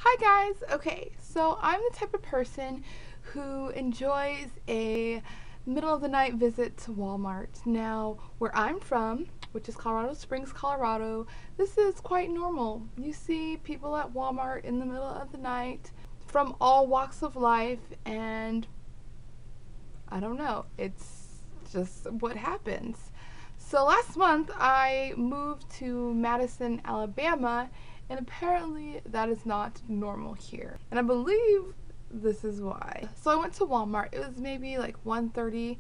Hi guys! Okay, so I'm the type of person who enjoys a middle of the night visit to Walmart. Now, where I'm from, which is Colorado Springs, Colorado, this is quite normal. You see people at Walmart in the middle of the night from all walks of life, and I don't know, it's just what happens. So last month I moved to Madison, Alabama, and apparently that is not normal here. And I believe this is why. So I went to Walmart. It was maybe like 1:30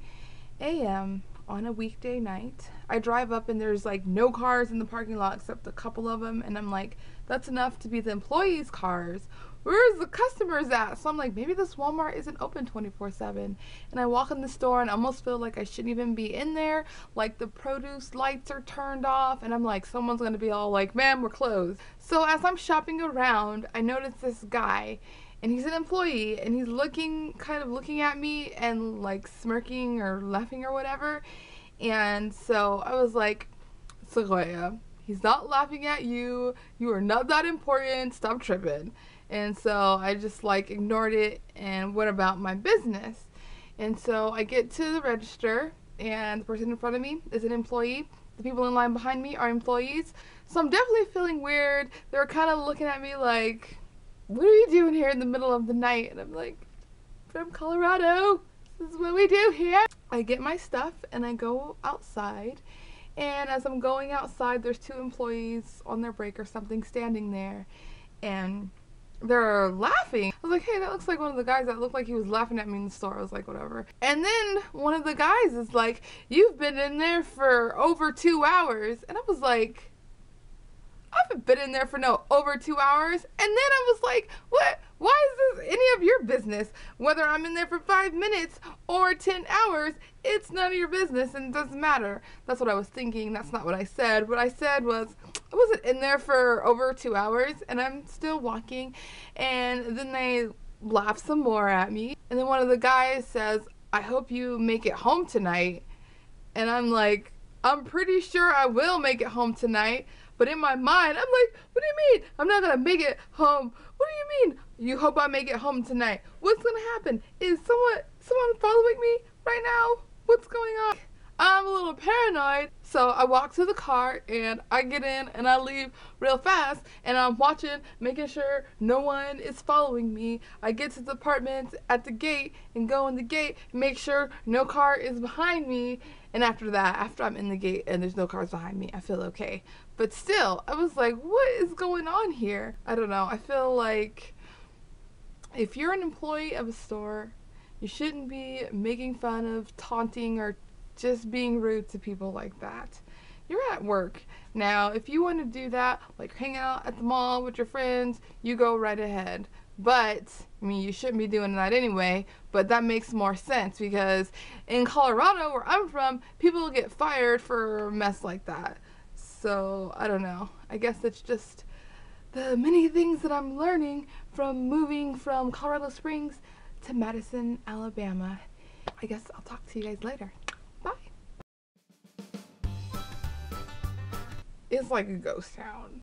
a.m. on a weekday night. I drive up and there's like no cars in the parking lot except a couple of them, and I'm like, that's enough to be the employees' cars. Where's the customers at? So I'm like, maybe this Walmart isn't open 24/7. And I walk in the store and I almost feel like I shouldn't even be in there. Like the produce lights are turned off and I'm like, someone's gonna be all like, ma'am, we're closed. So as I'm shopping around, I notice this guy, and he's an employee, and he's kind of looking at me and like smirking or laughing or whatever. And so I was like, Sequoia, he's not laughing at you. You are not that important. Stop tripping. And so I just like ignored it and went about my business. And so I get to the register and the person in front of me is an employee. The people in line behind me are employees. So I'm definitely feeling weird. They're kind of looking at me like, what are you doing here in the middle of the night? And I'm like, from Colorado. This is what we do here. I get my stuff and I go outside. And as I'm going outside, there's two employees on their break or something standing there. And they're laughing. I was like, hey, that looks like one of the guys that looked like he was laughing at me in the store. I was like, whatever. And then one of the guys is like, you've been in there for over 2 hours. And I was like, I haven't been in there for no over 2 hours. And then I was like, what? Why is this any of your business? Whether I'm in there for 5 minutes or 10 hours, it's none of your business and it doesn't matter. That's what I was thinking. That's not what I said. What I said was, I wasn't in there for over 2 hours and I'm still walking. And then they laugh some more at me. And then one of the guys says, I hope you make it home tonight. And I'm like, I'm pretty sure I will make it home tonight. But in my mind, I'm like, what do you mean? I'm not going to make it home. What do you mean? You hope I make it home tonight. What's going to happen? Is someone following me right now? What's going on? I'm a little paranoid. So I walk to the car and I get in and I leave real fast. And I'm watching, making sure no one is following me. I get to the apartment at the gate and go in the gate, make sure no car is behind me. And after that, after I'm in the gate and there's no cars behind me, I feel okay. But still, I was like, what is going on here? I don't know. I feel like if you're an employee of a store, you shouldn't be making fun of, taunting, or just being rude to people like that. You're at work. Now, if you want to do that, like hang out at the mall with your friends, you go right ahead. But, I mean, you shouldn't be doing that anyway, but that makes more sense because in Colorado, where I'm from, people get fired for a mess like that. So, I don't know. I guess it's just the many things that I'm learning from moving from Colorado Springs to Madison, Alabama. I guess I'll talk to you guys later. Bye. It's like a ghost town.